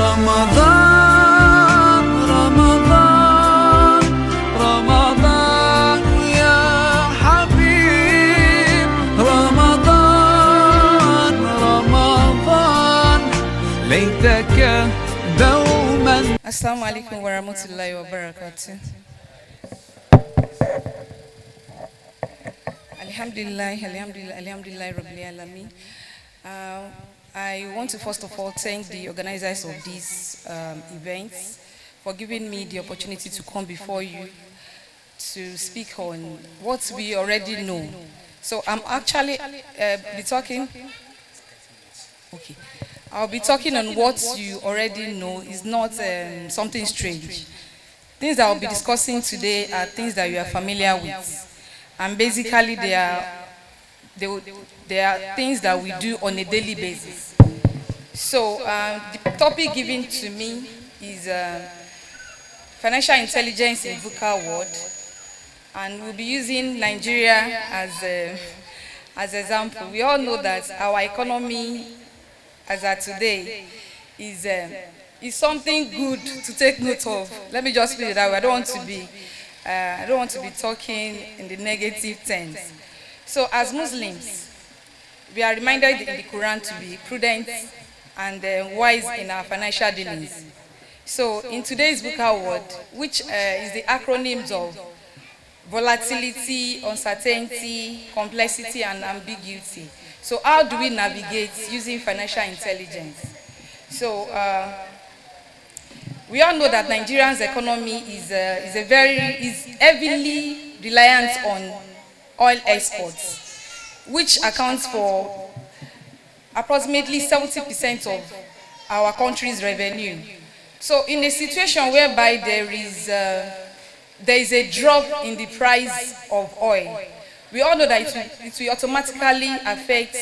رمضان رمضان رمضان يا حبيب رمضان رمضان ليتك دوما. Assalamu alaikum wa rahmatullahi wa barakatuh. Alhamdulillah, Rabbil Alameen. I want to first of all thank the organizers of this event for giving me the opportunity to come before you to speak on what we already know. So I'm actually be talking. Okay, I'll be talking on what you already know. Is not something strange. Things that I'll be discussing today are things that you are familiar with, and basically they are things that we do on a daily basis. So the topic given to me is financial intelligence in VUCA world, and we'll be using Nigeria as example. We all know that our economy as of today is something good to take note of. Let me just put it that way. I don't want to be talking in the negative terms. So as Muslims, we are reminded in the Quran to be prudent and wise in our financial dealings. So in today's VUCA world, which is the acronyms of volatility, uncertainty, complexity, and ambiguity. So how do we navigate using financial intelligence? So we all know that Nigeria's economy is heavily reliant on oil exports, which accounts for approximately 70% of our country's revenue. So in a situation whereby there is a drop in the price of oil, we all know that it will automatically affect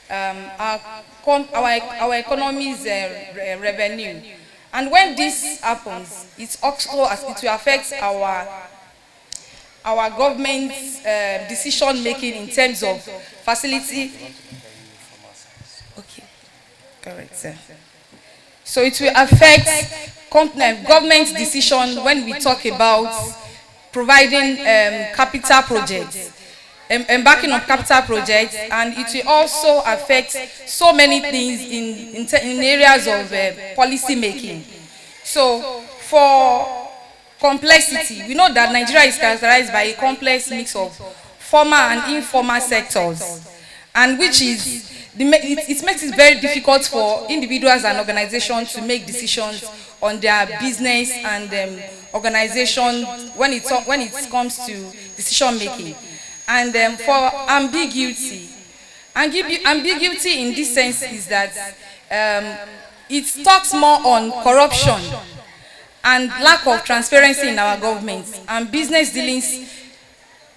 our economy's revenue. And when this happens, it will affect our government's decision making in terms of facility. Okay, correct, sir. So it will affect government's decision when we talk about providing capital projects, embarking on capital projects, and it will also affect so many things in areas of policy making. So for complexity, we know that Nigeria is characterized by a complex mix of formal and informal sectors, and which is it makes it very difficult for individuals and organizations to make decisions on their business and organization when it comes to decision making. And for ambiguity in this sense is that it talks more on corruption and lack of transparency in our government and business dealings.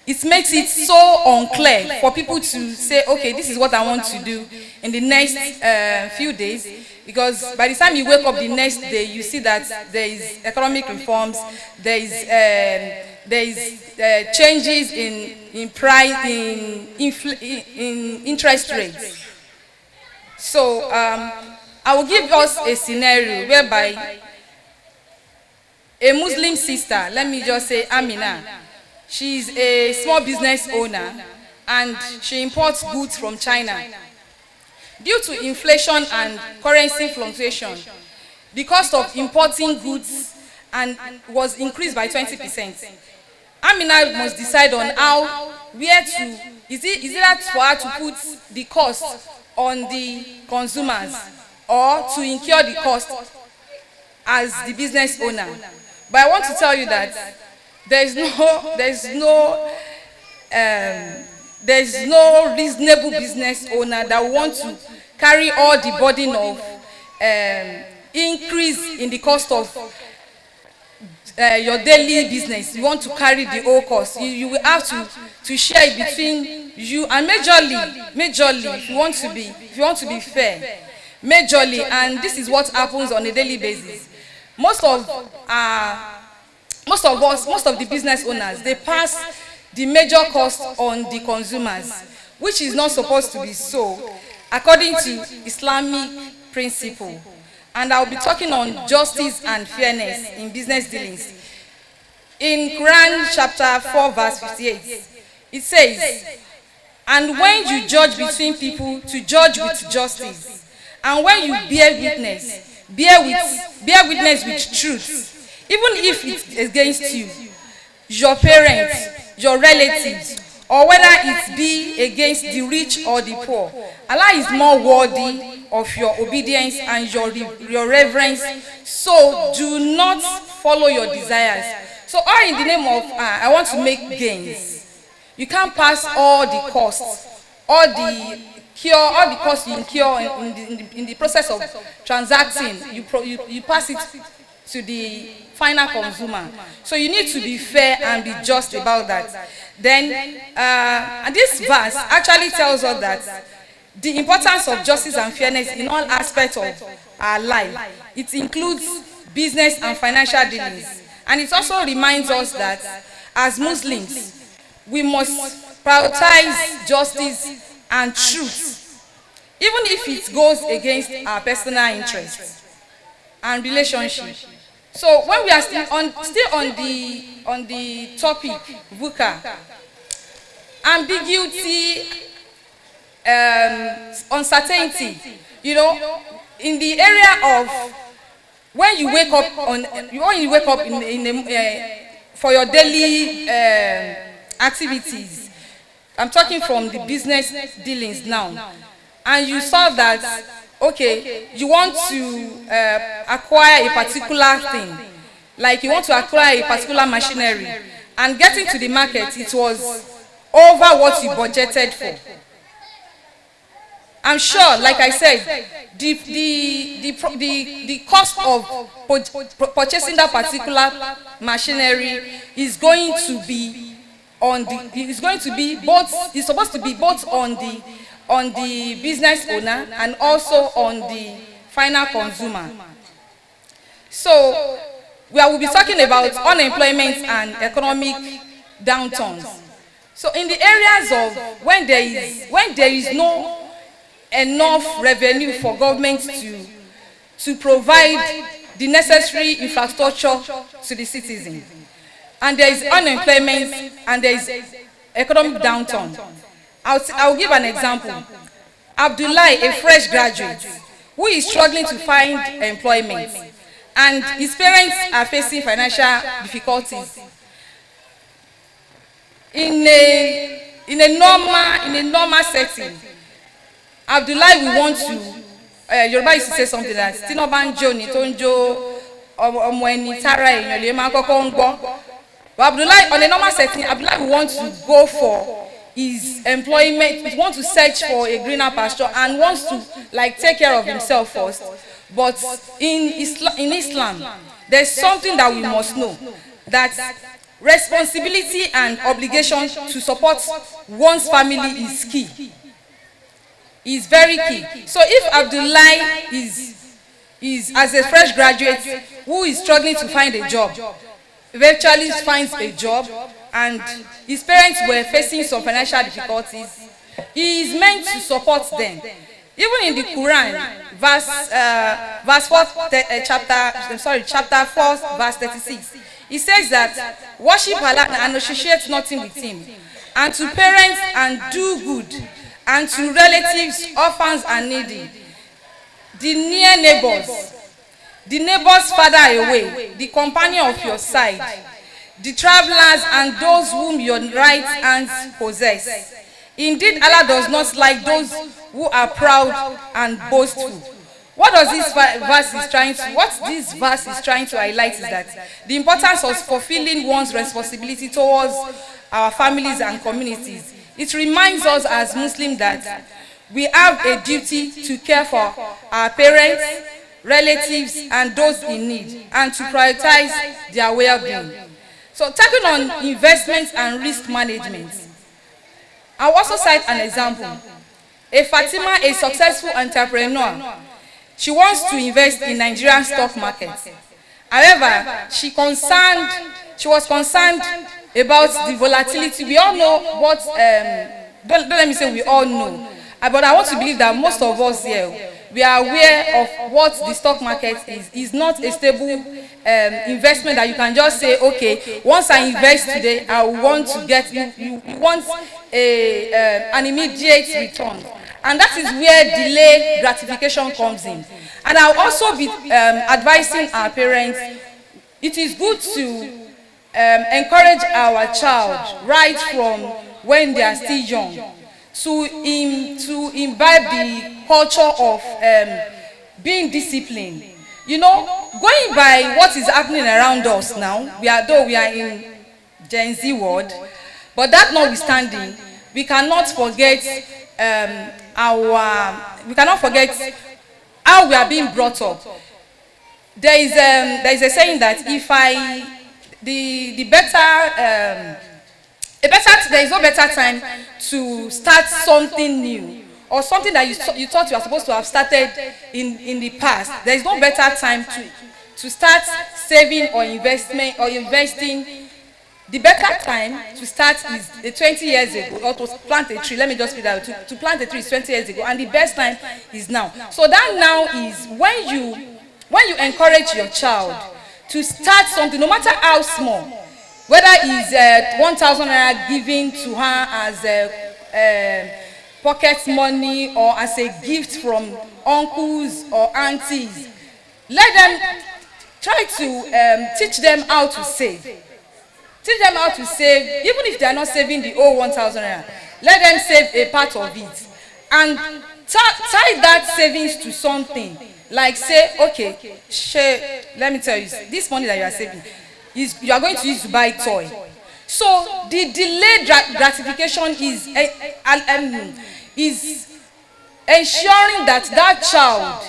It makes it so unclear for people to say, okay, this is what I want to do in the next few days, because by the time you wake up the next day, you see that there is economic reforms, there is changes in price, in interest rates. So I will give us a scenario whereby a Muslim sister, let me just say Amina, she's a small business owner and she imports goods from China. Due to inflation and currency fluctuation, the cost of importing goods was increased by 20%. Amina must decide on is it for her to put the cost on the consumers or to incur the cost as the business owner. But I want to tell you that there is no reasonable business owner that wants to carry all the burden of increase in the cost of your daily business. You want to carry the whole cost. You will have to share it between you, and majorly if you want to be fair, majorly, and this is what happens on a daily basis. Most of the business owners, they pass the major cost on the consumers, which is not supposed to be so according to Islamic principle. and I'll be talking on justice and fairness in business dealings. In Quran chapter 4 verse 58, it says, "And when you judge between people, to judge with justice, and when you bear witness with truth, even if it's against you, your parents, your relatives, or whether it be against the rich or the poor, Allah is more worthy of your obedience and your reverence, so do not follow your desires." So all in the name of, I want to make gains. You can't pass all the costs, all the costs you incur in the process of transacting. You pass it to the final consumer. So you need to be fair and be just about that. Then, and this verse actually tells us that the importance of justice and fairness in all aspects of our life. It includes business and financial dealings. And it also reminds us that as Muslims, we must prioritize justice and truth, even if it goes against our personal interests and relationships. So when we are still on the topic VUCA, ambiguity, uncertainty, in the area of when you wake up for your daily activities. I'm talking from the business dealings now, and you saw that, okay, you want to acquire a particular thing, like you want to acquire a particular machinery, and getting to the market, it was over what you budgeted for. I'm sure, like I said, the cost of purchasing that particular machinery is going to be it's supposed to be both on the business owner and also on the final consumer. So we will be talking about unemployment and economic downturns. So in the areas of when there is no enough revenue for government to provide the necessary infrastructure to the citizens, and there is unemployment and there is economic downturn. I'll give an example. Abdullah, a fresh graduate who is struggling to find employment, and his parents are facing financial difficulties. In a normal setting, Abdullah will want to, Yoruba used to say something that Tinobanjo ni tonjo omweni tara eyan le ma koko ngbo. But Abdullah, on a normal setting, Abdullah will want to go for his employment, he wants to search for a greener pasture and wants to take care of himself first. But in Islam, there's something that we must know, that responsibility and obligation to support one's family is key. Is very key. So if Abdullah is as a fresh graduate who is struggling to find a job, eventually finds a job, and his parents were facing some financial difficulties, he is meant to support them. Even in the Quran, chapter 4, verse 36, it says that worship Allah and associate nothing with Him, and to parents and do good, and to relatives, orphans and needy, the near neighbors, the neighbor's father away, the companion of your side, the travelers and those whom your right hands possess. Indeed, Allah does not like those who are proud and boastful. What this verse is trying to highlight is that the importance of fulfilling one's responsibility towards our families and communities. It reminds us as Muslims that we have a duty to care for our parents, relatives, and those in need, and to prioritize their well-being. So, taking on investments and risk management, I'll also cite an example. Fatima, a successful entrepreneur, she wants to invest in Nigerian stock market. However, she was concerned about the volatility. We all know what, don't let me say we all know, but I want to believe that most of us here, we are aware of what the stock market is. It's not a stable investment that you can just say, okay, once I invest today, I want to get, you want an immediate return. And that is where delayed gratification comes in. And I'll also be advising our parents, it is good to encourage our child right from when they are still young to imbibe the culture of being disciplined. You know, going by what is happening around us now, though we are in Gen Z world, but that notwithstanding, we cannot forget how we are being brought up. There is a saying that if there is no better time to start something new or something that you thought you were supposed to have started in the past. There is no better time to start saving or investing. The better time to start is 20 years ago, or to plant a tree. Let me just put that, to plant a tree is 20 years ago, and the best time is now. So that now is when you encourage your child to start something, no matter how small, whether it's 1,000 naira given to her as a pocket money or as a gift from uncles or aunties, let them try to teach them how to save. Teach them how to save, even if they are not saving the whole 1,000 naira. Let them save a part of it. And tie that savings to something. Like say, okay, let me tell you, this money that you are saving, you are going to use to buy toy. So the delayed gratification is ensuring that that child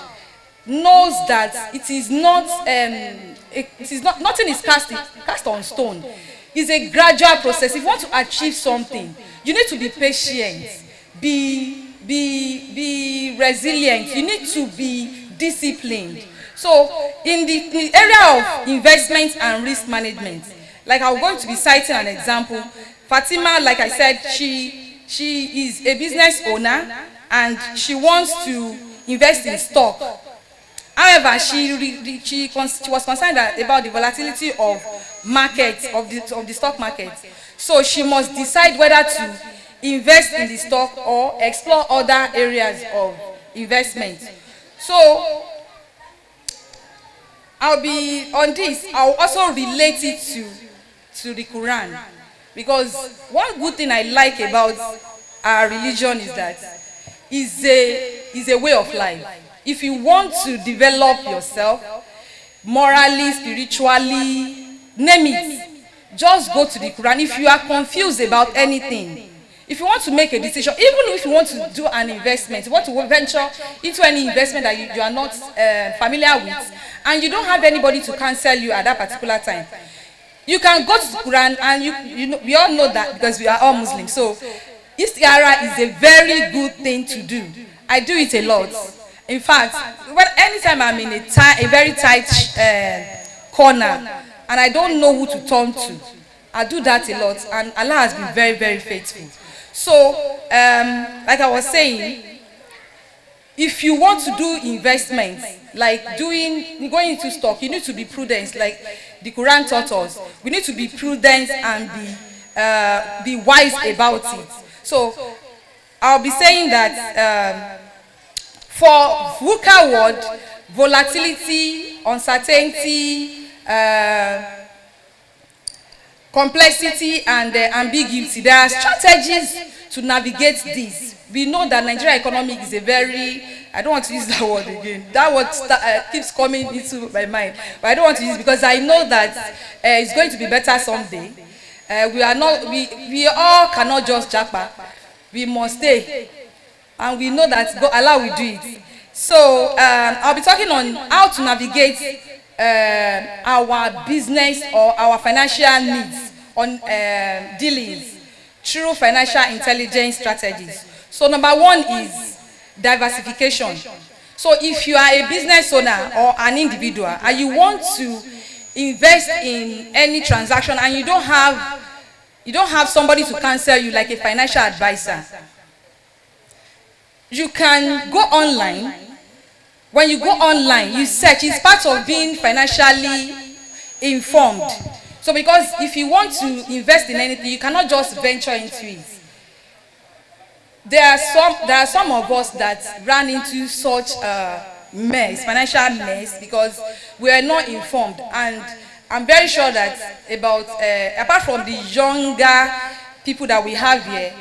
knows that it is not, nothing is cast on stone. It's a gradual process. If you want to achieve something, you need to be patient, be resilient. You need to be disciplined. So in the area of investment and risk management, like I'm going to be citing an example. Fatima, like I said, she is a business owner and she wants to invest in stock. However, she was concerned about the volatility of the stock market. So she must decide whether to invest in the stock or explore other areas of investment. So I'll be on this. I'll also relate it to the Quran, because one good thing I like about our religion is that is a way of life. If you want to develop yourself morally, spiritually, name it, just go to the Quran. If you are confused about anything, if you want to make a decision, even if you want to do an investment, you want to venture into any investment that you are not familiar with, and you don't have anybody to counsel you at that particular time, you can go to the Quran, and we all know that because we are all Muslims. So istikhara is a very good thing to do. I do it a lot. In fact, anytime I'm in a very tight corner and I don't know who to turn to, I do that a lot, and Allah has been very, very faithful. So, like I was saying, if you want to do investments, like going into stock, you need to be prudent, like the Quran taught us. We need to be prudent and be wise about it. So, I'll be saying that for VUCA word, volatility, uncertainty, complexity, and ambiguity, there are strategies to navigate this. We know that Nigeria economy is a very, I don't want to use that word again. That word keeps coming into my mind, but I don't want to use it because I know that it's going to be better someday. We all cannot just jackpot. We must stay, and we know that Allah will do it. So I'll be talking on how to navigate our business or our financial needs on dealings through financial intelligence strategies. So number one is diversification. So if you are a business owner or an individual and you want to invest in any transaction and you don't have somebody to counsel you like a financial advisor, you can go online When you go online, you search. It's part of being financially informed. So because if you want to invest in anything, you cannot just venture into it. There are some of us that ran into such mess, financial mess, because we are not informed. And I'm very sure that about apart from the younger people that we have here,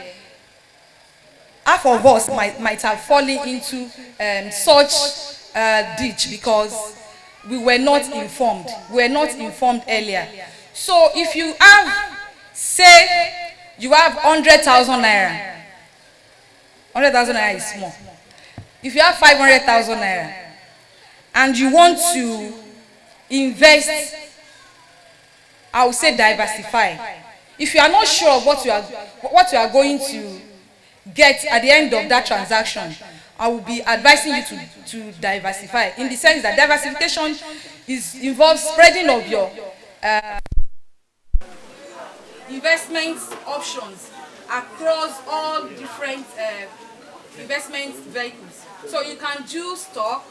half of us might have fallen into such ditch because we were not informed. We were not informed earlier. So if you have, say, you have 100,000 naira. 100,000 naira is small. If you have 500,000 naira and you want to invest, I would say diversify. If you are not sure of what you are going to get at the end of that transaction, I will be advising you to diversify, in the sense that diversification involves spreading of your investment options across all different investment vehicles. So you can do stock,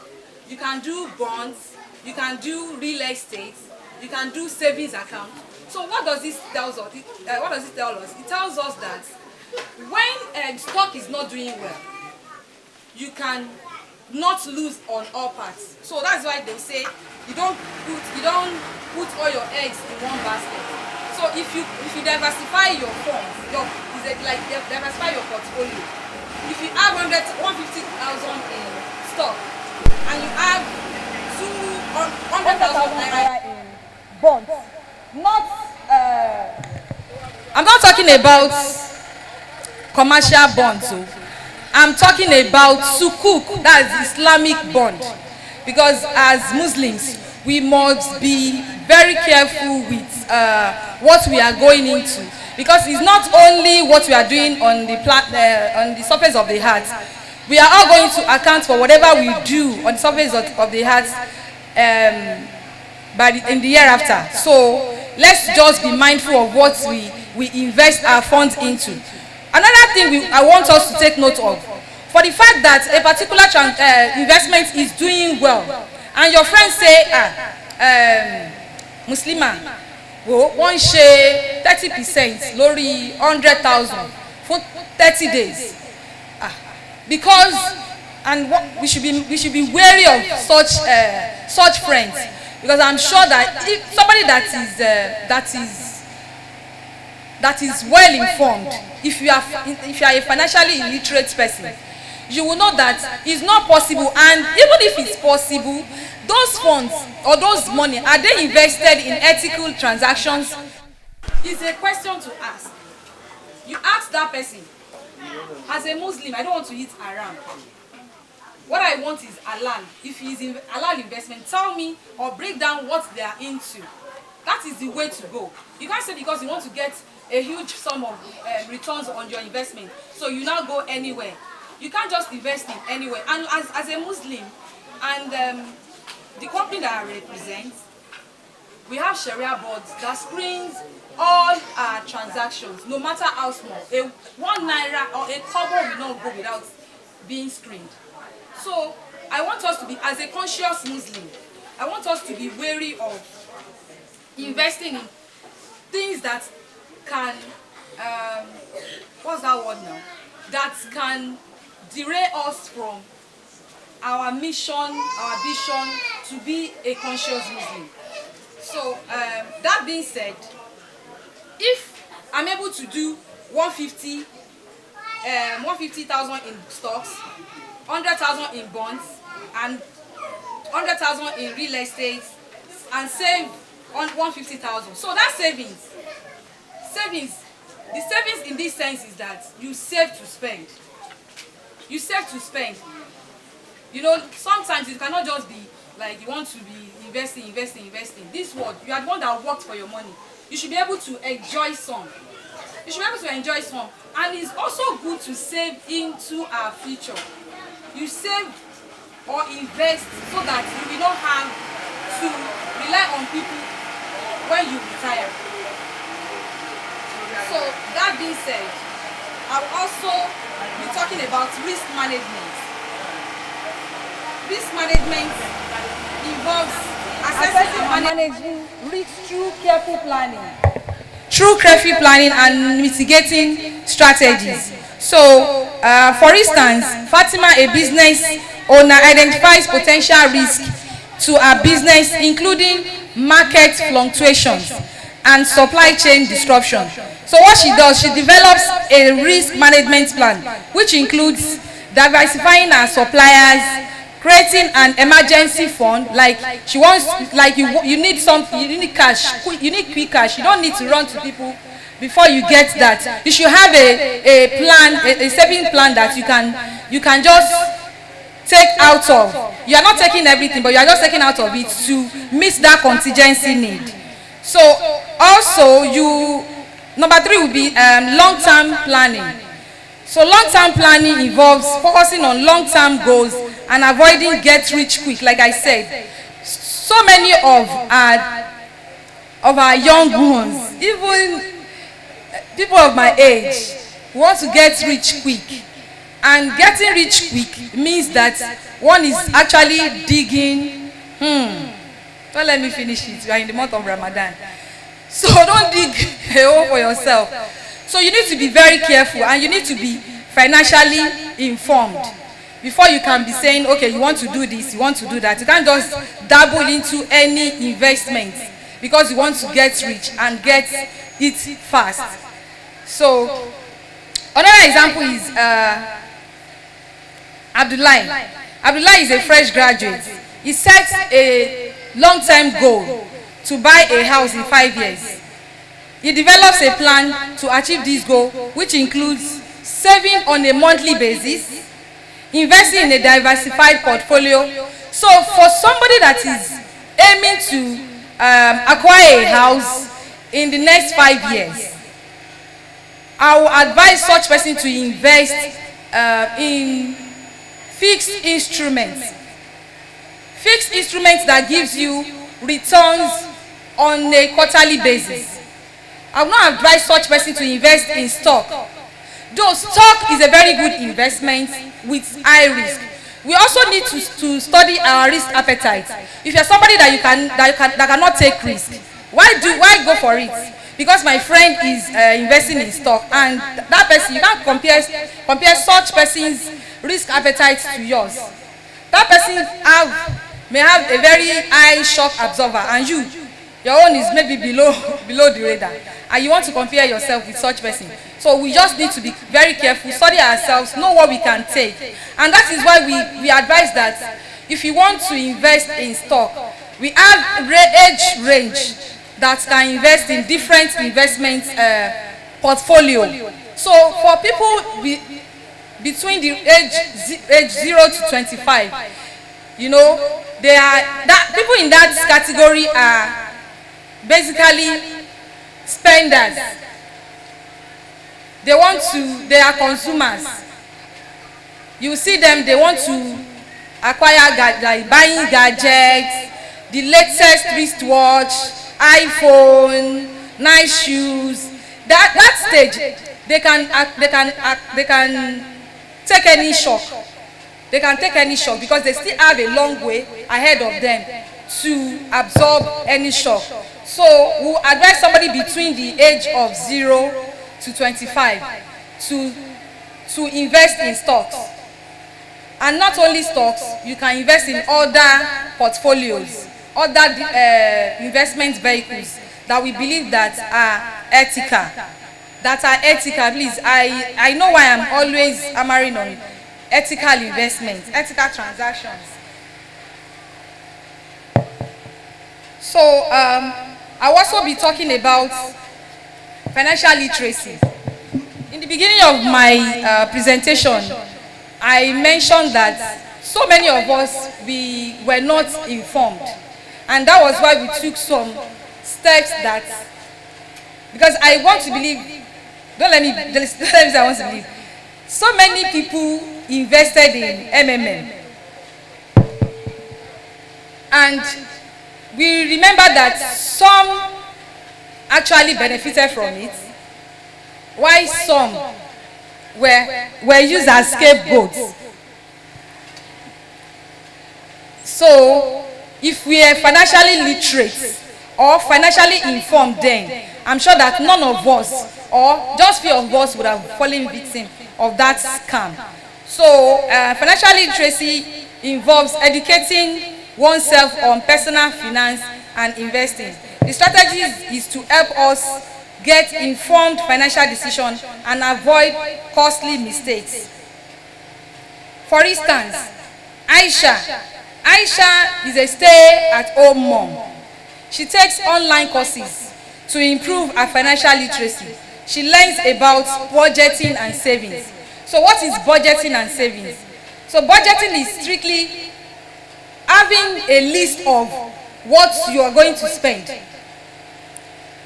you can do bonds, you can do real estate, you can do savings account. So what does this tell us? What does it tell us? It tells us that when stock is not doing well, you can not lose on all parts. So that's why they say you don't put all your eggs in one basket. So if you diversify your funds, diversify your portfolio. If you have 150,000 in stock and you have 200,000 naira in bonds, I'm not talking about commercial bonds. So I'm talking about sukuk, that's Islamic bond. Because as Muslims, we must be very careful with what we are going into. Because it's not only what we are doing on the surface of the heart. We are all going to account for whatever we do on the surface of the heart in the hereafter. So let's just be mindful of what we invest our funds into. Another thing I want us to take note of, for the fact that a particular investment is doing well, and your friends say, Muslimah, wọ́n ṣe 30% lórí 100,000 for 30 days. Because, and we should be wary of such friends, because I'm sure that if somebody that is well informed, if you are a financially illiterate person, you will know that it's not possible. And even if it's possible, those funds or those money, are they invested in ethical transactions? It's a question to ask. You ask that person, as a Muslim, I don't want to eat haram. What I want is halal. If he's in halal investment, tell me or break down what they are into. That is the way to go. You can't say because you want to get a huge sum of returns on your investment, so you now go anywhere. You can't just invest in anywhere. And as a Muslim, and the company that I represent, we have Sharia boards that screens all our transactions, no matter how small. A 1 naira or a kobo will not go without being screened. So I want us to be, as a conscious Muslim, I want us to be wary of investing in things that can, what's that word now? That can derail us from our mission, our vision to be a conscious Muslim. So that being said, if I'm able to do 150,000 in stocks, 100,000 in bonds, and 100,000 in real estate, and save on 150,000. So that savings, the savings in this sense is that you save to spend. You save to spend. You know, sometimes it cannot just be like you want to be investing. This world, you are the one that worked for your money. You should be able to enjoy some. You should be able to enjoy some. And it's also good to save into our future. You save or invest so that you will not have to rely on people when you retire. So that being said, I'll also be talking about risk management. Risk management involves assessing and managing risk through careful planning. Through careful planning and mitigating strategies. So, for instance, Fatima, a business owner, identifies potential risk to her business, including market fluctuations and supply chain disruption. So what she does, she develops a risk management plan, which includes diversifying her suppliers, creating an emergency fund. Like she wants, like you need something, you need cash, you need quick cash. You don't need to run to people before you get that. You should have a plan, a saving plan that you can just take out of. You are not taking everything, but you are just taking out of it to meet that contingency need. So also number 3 will be long-term planning. So long-term planning involves focusing on long-term goals and avoiding get rich quick. Like I said, so many of our young ones, even people of my age, want to get rich quick. And getting rich quick means that one is actually digging. Don't let me finish it. We are in the month of Ramadan. So don't dig a hole for yourself. So you need to be very careful and you need to be financially informed before you can be saying, okay, you want to do this, you want to do that. You can't just dabble into any investment because you want to get rich and get it fast. So another example is Abdullah. Abdullah is a fresh graduate. He sets a long-term goal to buy a house in 5 years. He develops a plan to achieve this goal, which includes saving on a monthly basis, investing in a diversified portfolio. So for somebody that is aiming to acquire a house in the next 5 years, I will advise such person to invest in fixed instruments. Fixed instruments that gives you returns on a quarterly basis. I will not advise such person to invest in stock. Though stock is a very good investment with high risk, we also need to study our risk appetite. If you're somebody that cannot take risk, why go for it? Because my friend is investing in stock, and that person, you can't compare such person's risk appetite to yours. That person may have a very high shock absorber, and your own is maybe below the radar, and you want to compare yourself with such person. So we just need to be very careful, study ourselves, know what we can take. And that is why we advise that if you want to invest in stock, we have age range that can invest in different investment portfolio. So for people between the age 0 to 25, you know, people in that category are basically spenders. They are consumers. You see them, they want to acquire, like buying gadgets, the latest wristwatch, iPhone, nice shoes. That stage, they can take any shock. They can take any shock because they still have a long way ahead of them to absorb any shock. So we'll advise somebody between the age of 0 to 25 to invest in stocks. And not only stocks, you can invest in other portfolios, other investment vehicles that we believe that are ethical. Please, I know why I'm always hammering on ethical investments, ethical transactions. So I'll also be talking about financial literacy. In the beginning of my presentation, I mentioned that so many of us, we were not informed. And that was why we took some steps because I want to believe, don't let me say I want to believe, so many people invested in MMM. And we remember that some actually benefited from it, while some were used as scapegoats. So if we are financially literate or financially informed, then I'm sure that none of us, or just few of us, would have fallen victim of that scam. So financial literacy involves educating oneself on personal finance and investing. The strategy is to help us get informed financial decisions and avoid costly mistakes. For instance, Aisha is a stay-at-home mom. She takes online courses to improve her financial literacy. She learns about budgeting and savings. So what is budgeting and savings? So budgeting is strictly having a list of what you are going to spend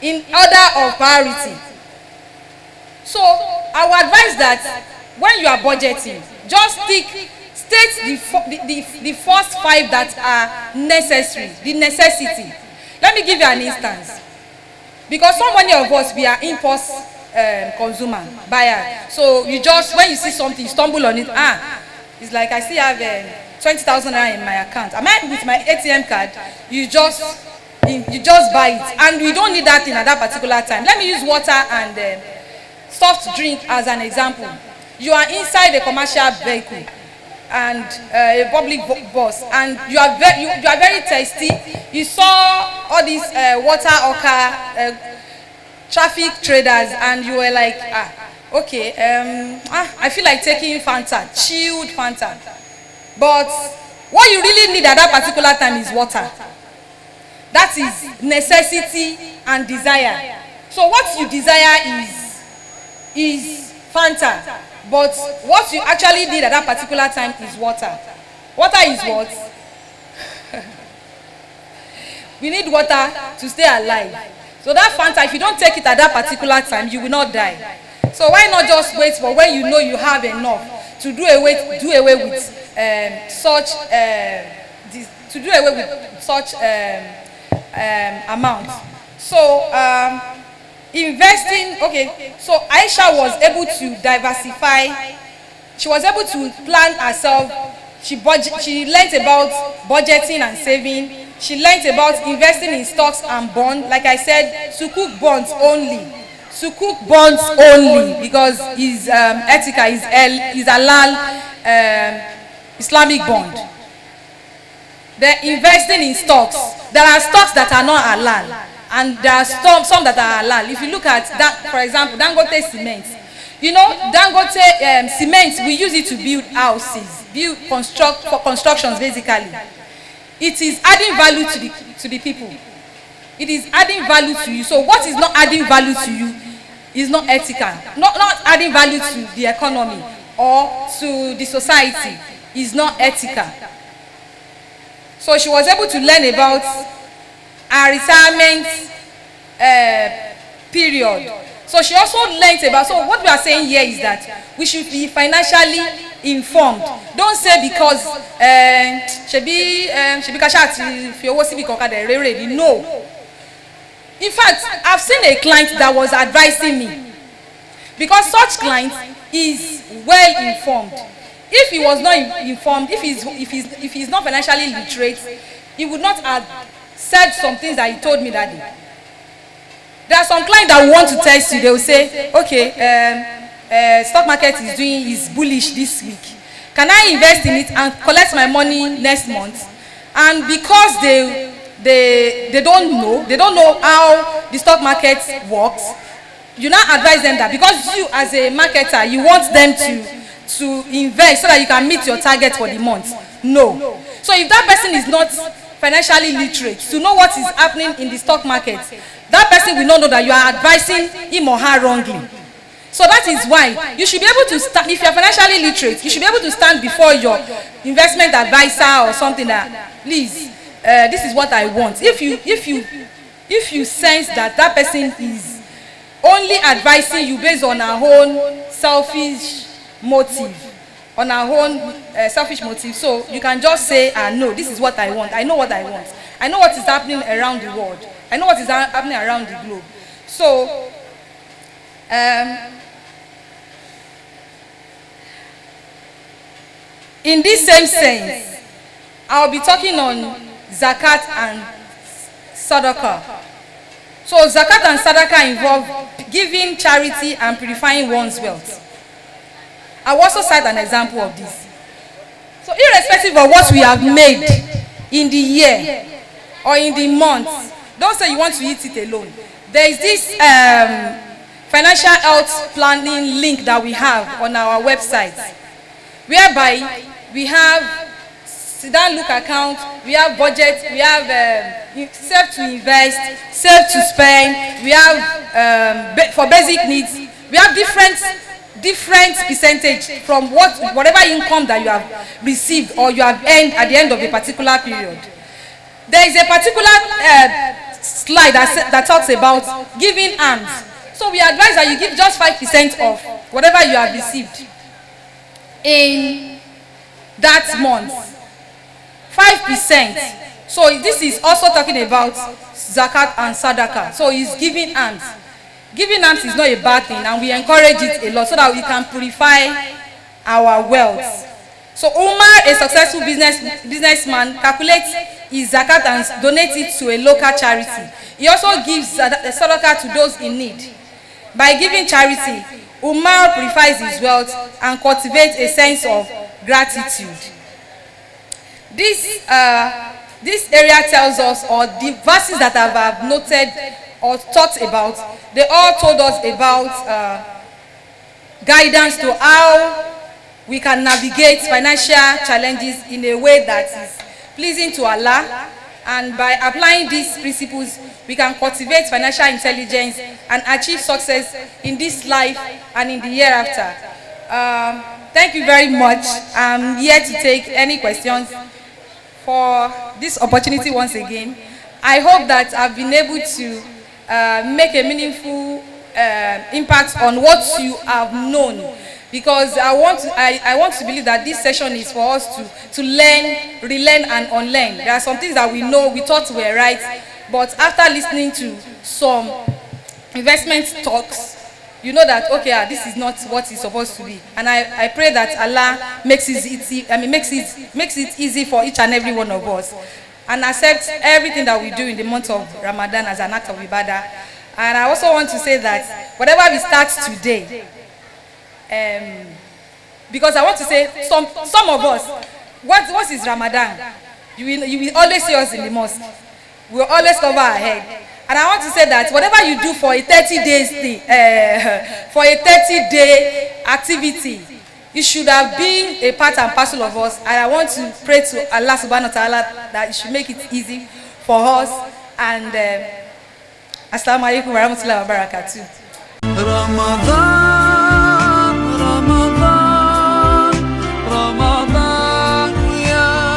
in order of priority. So I would advise that when you are budgeting, just state the first 5 that are necessary, the necessity. Let me give you an instance. Because so many of us, we are impulse consumer, buyer. So you just, when you see something, you stumble on it. It's like I still have 20,000 naira in my account. Am I with my ATM card? You just buy it, and we don't need that thing at that particular time. Let me use water and soft drink as an example. You are inside a commercial vehicle and a public bus, and you are very thirsty. You saw all these water oka traffic traders, and you were like, okay, I feel like taking Fanta, chilled Fanta. But what you really need at that particular time is water. That is necessity and desire. So what you desire is Fanta, but what you actually need at that particular time is water. Water is what? We need water to stay alive. So that Fanta, if you don't take it at that particular time, you will not die. So why not just wait for when you know you have enough to do away with such amount. So investing, okay, so Aisha was able to diversify. She was able to plan herself. She learned about budgeting and saving. She learned about investing in stocks and bonds. Like I said, sukuk bonds only. Sukuk bonds only, because is ethical, is halal Islamic bond. They're investing in stocks. There are stocks that are not halal, and there are some that are halal. If you look at that, for example, Dangote cement. You know, Dangote cement, we use it to build houses, for constructions basically. It is adding value to the people. It is adding value to you. So what is not adding value to you is not ethical. Not adding value to the economy or to the society is not ethical. So she was able to learn about her retirement period. So she also learned about, so what we are saying here is that we should be financially informed. Don't say because no. In fact, I've seen a client that was advising me, because such client is well informed. If he was not informed, if he's not financially literate, he would not have said some things that he told me that day. There are some clients that want to test you. They will say, okay, stock market is bullish this week. Can I invest in it and collect my money next month? And because they don't know how the stock market works, you now advise them that because you as a marketer, you want them to invest so that you can meet your target for the month. No. So if that person is not financially literate to know what is happening in the stock market, that person will not know that you are advising him or her wrongly. So that is why you should be able to stand, if you are financially literate, you should be able to stand before your investment advisor or something that, please, this is what I want. If you sense that that person is only advising you based on her own selfish motive, so you can just say, no, this is what I want. I know what I want. I know what is happening around the world. I know what is happening around the globe. So in this same sense, I'll be talking on zakat and sadaqah. So zakat and sadaqah involve giving charity and purifying one's wealth. I'll also cite an example of this. So irrespective of what we have made in the year or in the month, don't say you want to eat it alone. There is this financial health planning link that we have on our website, whereby we have sit-down look account, we have budget, we have save to invest, save to spend, we have for basic needs, we have different percentage from whatever income that you have received or you have earned at the end of a particular period. There is a particular slide that talks about giving alms. So we advise that you give just 5% of whatever you have received in that month. 5%. So this is also talking about zakat and sadaqah. So it's giving alms. Giving alms is not a bad thing, and we encourage it a lot so that we can purify our wealth. So Umar, a successful businessman, calculates his zakat and donates it to a local charity. He also gives sadaqah to those in need. By giving charity, Umar purifies his wealth and cultivates a sense of gratitude. This area tells us, or the verses that I have noted or talked about, they all told us about guidance to how we can navigate financial challenges in a way that is pleasing to Allah. And by applying these principles, we can cultivate financial intelligence and achieve success in this life and in the hereafter. Thank you very much. I'm here to take any questions for this opportunity once again. I hope that I've been able to make a meaningful impact on what you have known, because I want to believe that this session is for us to learn, relearn and unlearn. There are some things that we know, we thought were right, but after listening to some investment talks, you know that, okay, this is not what it's supposed to be. And I pray that Allah makes it easy, makes it easy for each and every one of us, and accept everything that we do in the month of Ramadan as an act of ibadah. And I also want to say that whatever we start today, because I want to say some of us, what is Ramadan? You will always see us in the mosque. We will always cover our head. And I want to say that whatever you do for a 30-day activity, it should have been a part and parcel of us. And I want to pray to Allah subhanahu wa ta'ala that it should make it easy for us. And Assalamu alaikum wa rahmatullahi wa barakatuh. Ramadan.